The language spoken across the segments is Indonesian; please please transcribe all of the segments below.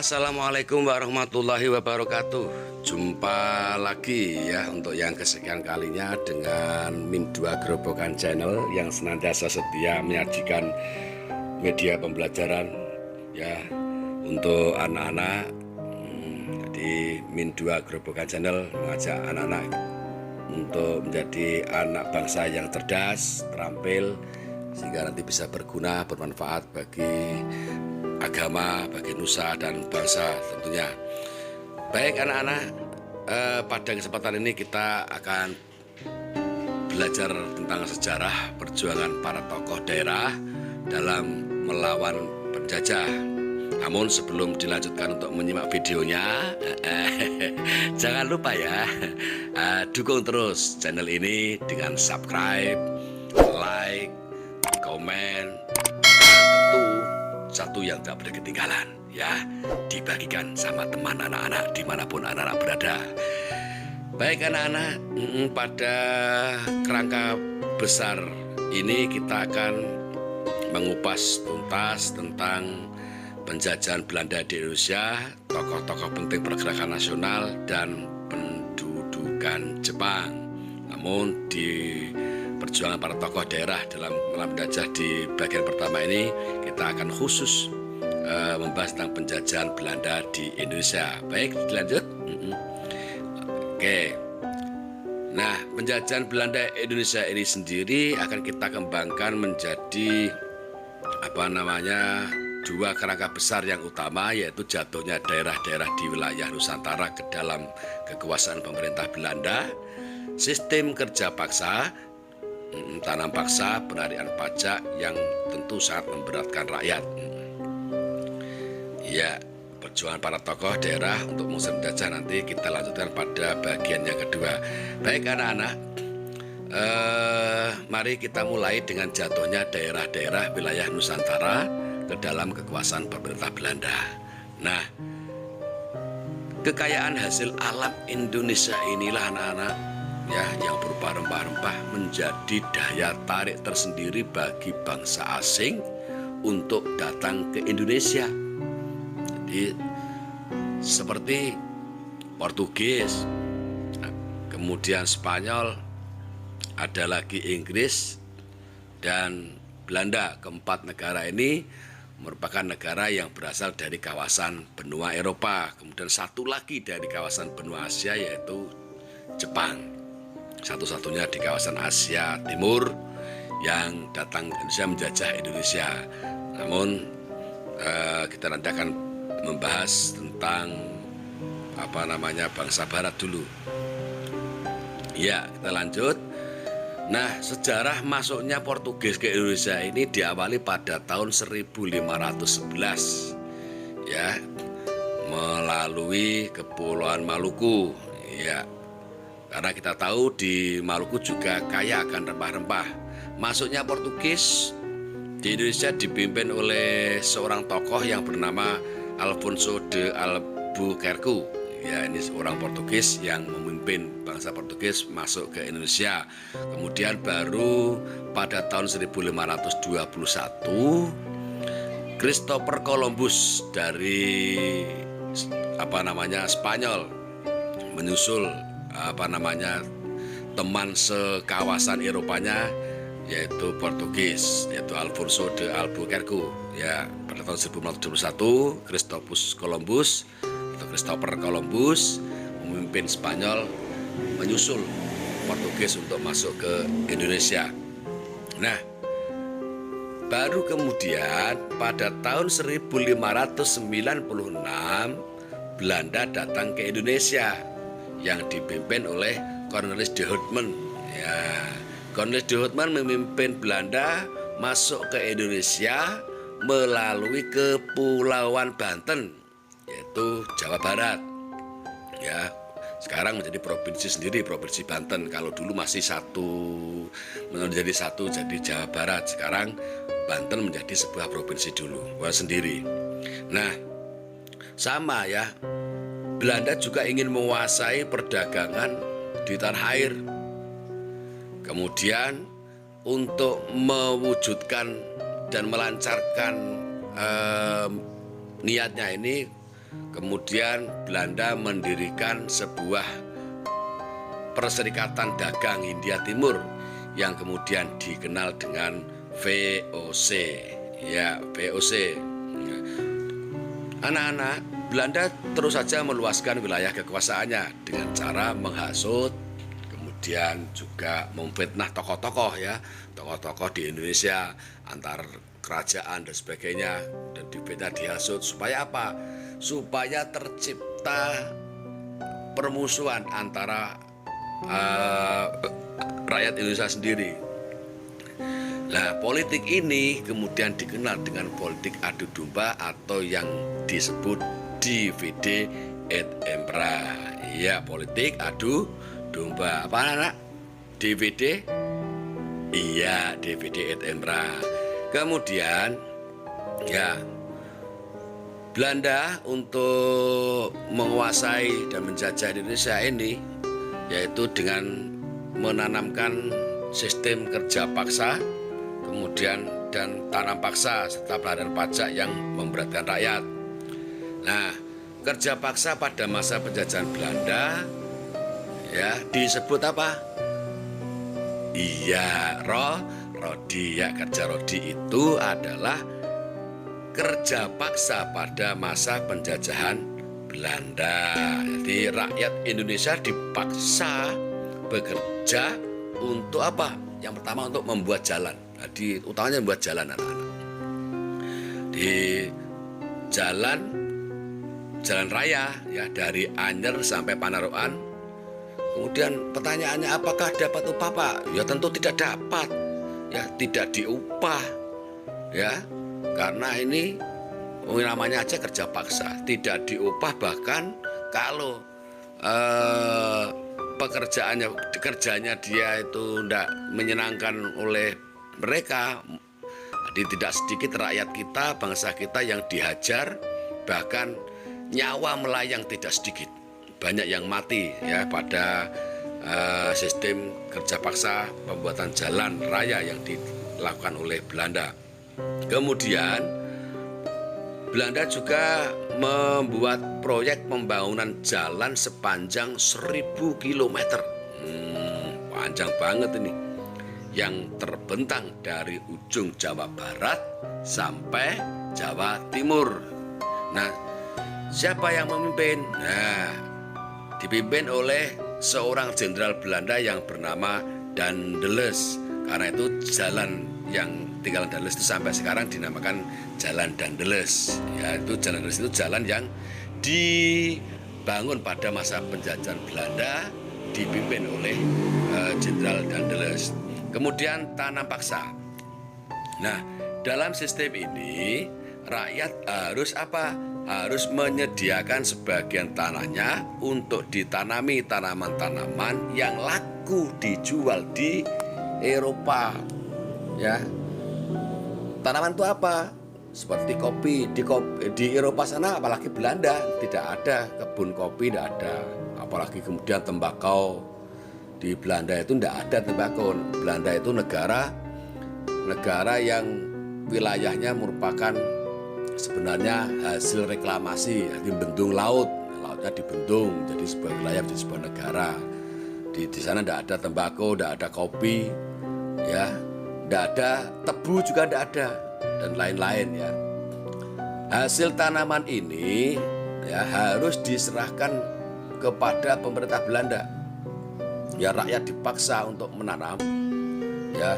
Assalamualaikum warahmatullahi wabarakatuh. Jumpa lagi ya untuk yang kesekian kalinya dengan Min2 Gerobokan Channel yang senantiasa setia menyajikan media pembelajaran ya untuk anak-anak. Jadi Min2 Gerobokan Channel mengajak anak-anak untuk menjadi anak bangsa yang cerdas, terampil, sehingga nanti bisa berguna, bermanfaat bagi agama, bagi nusa dan bangsa tentunya. Baik anak-anak, pada kesempatan ini kita akan belajar tentang sejarah perjuangan para tokoh daerah dalam melawan penjajah. Namun sebelum dilanjutkan untuk menyimak videonya, jangan lupa ya, dukung terus channel ini dengan subscribe, like, komen, satu yang tak boleh ketinggalan ya, dibagikan sama teman anak-anak dimanapun anak-anak berada. Baik anak-anak, pada kerangka besar ini kita akan mengupas tuntas tentang penjajahan Belanda di Indonesia, tokoh-tokoh penting pergerakan nasional dan pendudukan Jepang. Namun di perjuangan para tokoh daerah dalam penjajah di bagian pertama ini kita akan khusus membahas tentang penjajahan Belanda di Indonesia. Baik, dilanjut. Oke. Nah, penjajahan Belanda Indonesia ini sendiri akan kita kembangkan menjadi dua kerangka besar yang utama, yaitu jatuhnya daerah-daerah di wilayah Nusantara ke dalam kekuasaan pemerintah Belanda, sistem kerja paksa, tanam paksa, penarian pajak yang tentu sangat memberatkan rakyat. Ya, perjuangan para tokoh daerah untuk mengusir penjajah nanti kita lanjutkan pada bagian yang kedua. Baik anak-anak, mari kita mulai dengan jatuhnya daerah-daerah wilayah Nusantara ke dalam kekuasaan pemerintah Belanda. Nah, kekayaan hasil alam Indonesia inilah anak-anak ya, yang berupa rempah-rempah menjadi daya tarik tersendiri bagi bangsa asing untuk datang ke Indonesia. Jadi seperti Portugis, kemudian Spanyol, ada lagi Inggris dan Belanda. Keempat negara ini merupakan negara yang berasal dari kawasan benua Eropa. Kemudian satu lagi dari kawasan benua Asia, yaitu Jepang. Satu-satunya di kawasan Asia Timur yang datang ke Indonesia menjajah Indonesia. Namun kita nanti akan membahas tentang bangsa Barat dulu. Ya, kita lanjut. Nah, sejarah masuknya Portugis ke Indonesia ini diawali pada tahun 1511 ya, melalui Kepulauan Maluku ya. Karena kita tahu di Maluku juga kaya akan rempah-rempah. Masuknya Portugis di Indonesia dipimpin oleh seorang tokoh yang bernama Alfonso de Albuquerque. Ya, ini seorang Portugis yang memimpin bangsa Portugis masuk ke Indonesia. Kemudian baru pada tahun 1521 Christopher Columbus dari Spanyol menyusul teman sekawasan Eropanya, yaitu Portugis, yaitu Alfonso de Albuquerque ya. Pada tahun 1521 Christopher Columbus memimpin Spanyol menyusul Portugis untuk masuk ke Indonesia. Nah, baru kemudian pada tahun 1596 Belanda datang ke Indonesia yang dipimpin oleh Cornelis de Houtman ya. Cornelis de Houtman memimpin Belanda masuk ke Indonesia melalui Kepulauan Banten, yaitu Jawa Barat. Ya, sekarang menjadi provinsi sendiri, Provinsi Banten. Kalau dulu masih menjadi satu jadi Jawa Barat. Sekarang Banten menjadi sebuah provinsi dulu, sendiri. Nah, sama ya, Belanda juga ingin menguasai perdagangan di tanah air. Kemudian untuk mewujudkan dan melancarkan niatnya ini, kemudian Belanda mendirikan sebuah perserikatan dagang Hindia Timur yang kemudian dikenal dengan VOC. Ya, VOC. Anak-anak, Belanda terus saja meluaskan wilayah kekuasaannya dengan cara menghasut, kemudian juga memfitnah tokoh-tokoh ya, tokoh-tokoh di Indonesia antar kerajaan dan sebagainya, dan difitnah, dihasut supaya apa? Supaya tercipta permusuhan antara rakyat Indonesia sendiri. Nah, politik ini kemudian dikenal dengan politik adu domba atau yang disebut divide et impera. Ya, politik adu domba. Apa anak? Divide? Iya, divide et impera. Kemudian ya, Belanda untuk menguasai dan menjajah Indonesia ini yaitu dengan menanamkan sistem kerja paksa, kemudian dan tanam paksa serta pelayanan pajak yang memberatkan rakyat. Nah, kerja paksa pada masa penjajahan Belanda ya disebut apa? Iya, rodi ya, kerja rodi itu adalah kerja paksa pada masa penjajahan Belanda. Jadi rakyat Indonesia dipaksa bekerja untuk apa? Yang pertama untuk membuat jalan. Jadi utamanya membuat jalan anak-anak. Di jalan raya ya, dari Anyer sampai Panarukan. Kemudian pertanyaannya, apakah dapat upah, Pak? Ya tentu tidak dapat. Ya, tidak diupah. Ya, karena ini namanya aja kerja paksa, tidak diupah. Bahkan kalau kerjanya dia itu tidak menyenangkan oleh mereka, jadi tidak sedikit rakyat kita, bangsa kita yang dihajar, bahkan nyawa melayang tidak sedikit, banyak yang mati ya pada sistem kerja paksa pembuatan jalan raya yang dilakukan oleh Belanda. Kemudian Belanda juga membuat proyek pembangunan jalan sepanjang 1000 km. Panjang banget ini. Yang terbentang dari ujung Jawa Barat sampai Jawa Timur. Nah, siapa yang memimpin? Nah, dipimpin oleh seorang jenderal Belanda yang bernama Daendels. Karena itu jalan yang tinggal Daendels itu sampai sekarang dinamakan Jalan Daendels. Ya, itu Jalan Daendels itu jalan yang dibangun pada masa penjajahan Belanda, dipimpin oleh Jenderal Daendels. Kemudian tanam paksa. Nah, dalam sistem ini rakyat harus apa? Harus menyediakan sebagian tanahnya untuk ditanami tanaman-tanaman yang laku dijual di Eropa. Ya, tanaman itu apa? Seperti kopi. Di Eropa sana, apalagi Belanda, tidak ada kebun kopi, tidak ada. Apalagi kemudian tembakau. Di Belanda itu tidak ada tembakau. Belanda itu negara yang wilayahnya merupakan sebenarnya hasil reklamasi, jadi bendung lautnya dibendung, jadi sebuah wilayah, di sebuah negara. Di sana tidak ada tembakau, tidak ada kopi, ya, tidak ada tebu juga tidak ada, dan lain-lain ya. Hasil tanaman ini ya harus diserahkan kepada pemerintah Belanda. Ya, rakyat dipaksa untuk menanam, ya,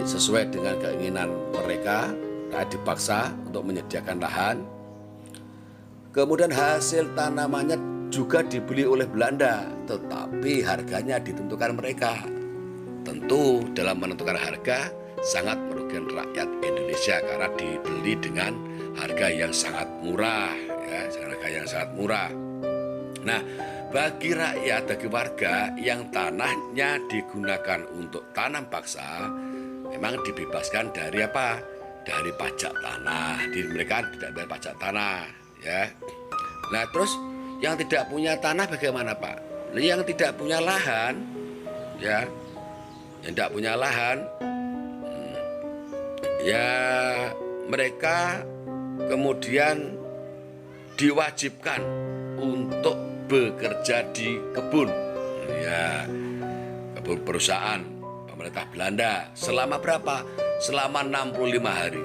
sesuai dengan keinginan mereka. Rakyat dipaksa untuk menyediakan lahan. Kemudian hasil tanamannya juga dibeli oleh Belanda, tetapi harganya ditentukan mereka. Tentu dalam menentukan harga sangat merugikan rakyat Indonesia karena dibeli dengan harga yang sangat murah, ya, harga yang sangat murah. Nah, bagi rakyat, bagi warga yang tanahnya digunakan untuk tanam paksa, memang dibebaskan dari apa? Dari pajak tanah. Mereka tidak bayar pajak tanah, ya. Nah, terus yang tidak punya tanah bagaimana, Pak? Yang tidak punya lahan, ya, yang tidak punya lahan, ya mereka kemudian diwajibkan untuk bekerja di kebun, ya, kebun perusahaan pemerintah Belanda selama berapa? Selama 65 hari,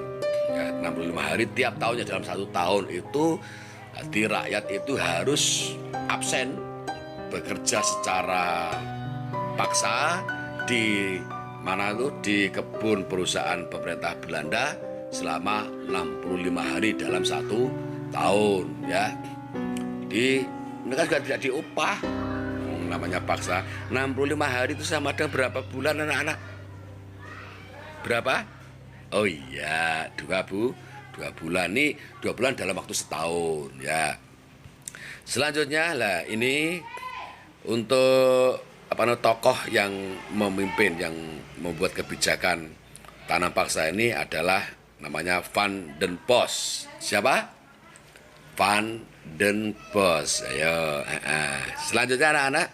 ya, 65 hari tiap tahunnya dalam 1 tahun itu. Jadi rakyat itu harus absen bekerja secara paksa di mana itu, di kebun perusahaan pemerintah Belanda selama 65 hari dalam 1 tahun, ya. Jadi mereka juga tidak diupah, namanya paksa. 65 hari itu sama dengan berapa bulan, anak-anak? Berapa? Oh iya, 2 bulan. Nih 2 bulan dalam waktu setahun, ya. Selanjutnya lah ini untuk tokoh yang memimpin, yang membuat kebijakan tanam paksa ini adalah namanya Van den Bos. Siapa? Van den Bos. Ayo. Selanjutnya anak-anak,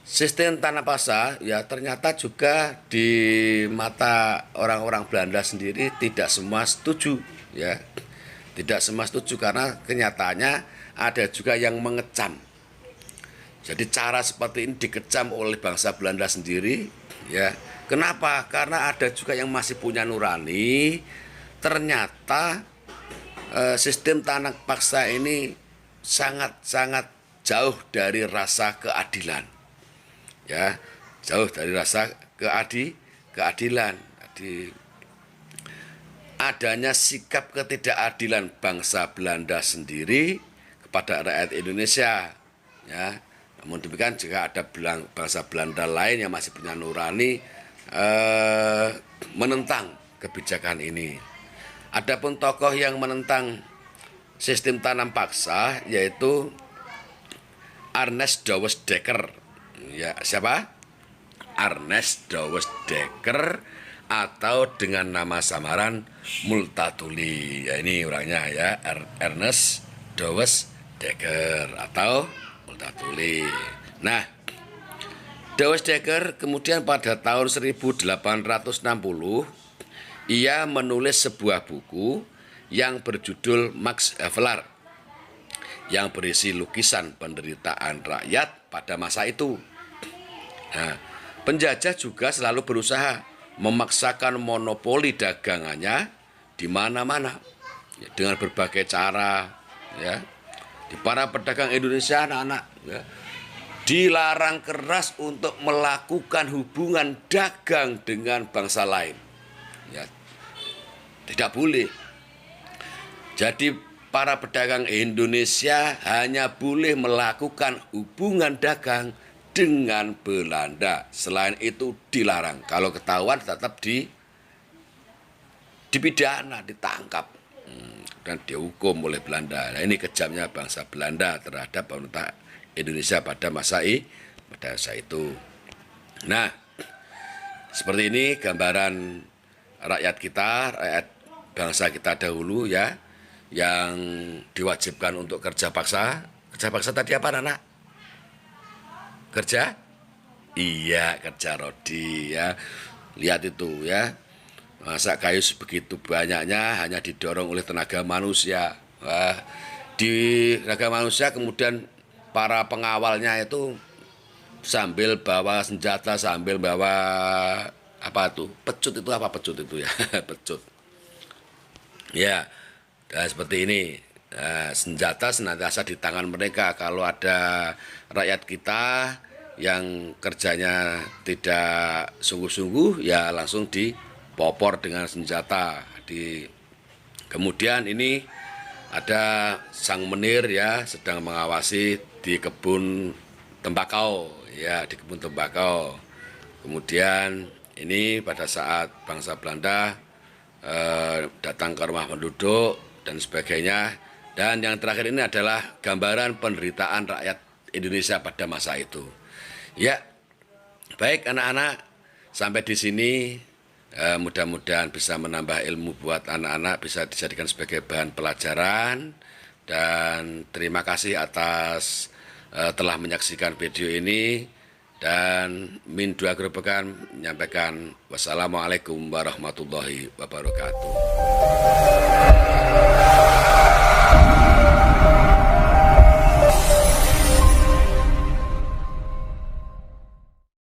sistem tanam paksa ya ternyata juga di mata orang-orang Belanda sendiri tidak semua setuju, ya. Tidak semua setuju karena kenyataannya ada juga yang mengecam. Jadi cara seperti ini dikecam oleh bangsa Belanda sendiri, ya. Kenapa? Karena ada juga yang masih punya nurani. Ternyata sistem tanam paksa ini sangat-sangat jauh dari rasa keadilan, ya, jauh dari rasa keadilan. Jadi adanya sikap ketidakadilan bangsa Belanda sendiri kepada rakyat Indonesia, ya. Namun demikian juga ada bangsa Belanda lain yang masih punya nurani menentang kebijakan ini. Adapun tokoh yang menentang sistem tanam paksa yaitu Ernest Douwes Dekker. Ya, siapa? Ernest Douwes Dekker atau dengan nama samaran Multatuli. Ya, ini orangnya, ya, Ernest Douwes Dekker atau Multatuli. Nah, Douwes Dekker kemudian pada tahun 1860 ia menulis sebuah buku yang berjudul Max Havelaar yang berisi lukisan penderitaan rakyat pada masa itu. Nah, penjajah juga selalu berusaha memaksakan monopoli dagangannya di mana-mana, ya, dengan berbagai cara, ya. Di para pedagang Indonesia, anak-anak, ya, dilarang keras untuk melakukan hubungan dagang dengan bangsa lain, ya, tidak boleh. Jadi para pedagang Indonesia hanya boleh melakukan hubungan dagang dengan Belanda. Selain itu dilarang. Kalau ketahuan tetap dipidana, ditangkap, dan dihukum oleh Belanda. Nah, ini kejamnya bangsa Belanda terhadap pemerintah Indonesia pada masa itu. Nah, seperti ini gambaran rakyat kita, rakyat bangsa kita dahulu, ya, yang diwajibkan untuk kerja paksa. Kerja paksa tadi apa, anak? Kerja? Iya, kerja rodi, ya. Lihat itu, ya. Masa kayu sebegitu banyaknya hanya didorong oleh tenaga manusia. Wah, di tenaga manusia kemudian para pengawalnya itu sambil bawa senjata, sambil bawa apa tuh? Pecut itu apa pecut itu, ya? Pecut. Ya, nah, seperti ini. Nah, senjata senantiasa di tangan mereka. Kalau ada rakyat kita yang kerjanya tidak sungguh-sungguh, ya langsung dipopor dengan senjata. Kemudian ini ada sang menir, ya, sedang mengawasi di kebun tembakau, ya, di kebun tembakau. Kemudian Ini pada saat bangsa Belanda datang ke rumah penduduk dan sebagainya. Dan yang terakhir ini adalah gambaran penderitaan rakyat Indonesia pada masa itu. Ya, baik anak-anak, sampai di sini mudah-mudahan bisa menambah ilmu buat anak-anak, bisa dijadikan sebagai bahan pelajaran. Dan terima kasih atas telah menyaksikan video ini. Dan Min Dua Gerobokan menyampaikan wassalamualaikum warahmatullahi wabarakatuh.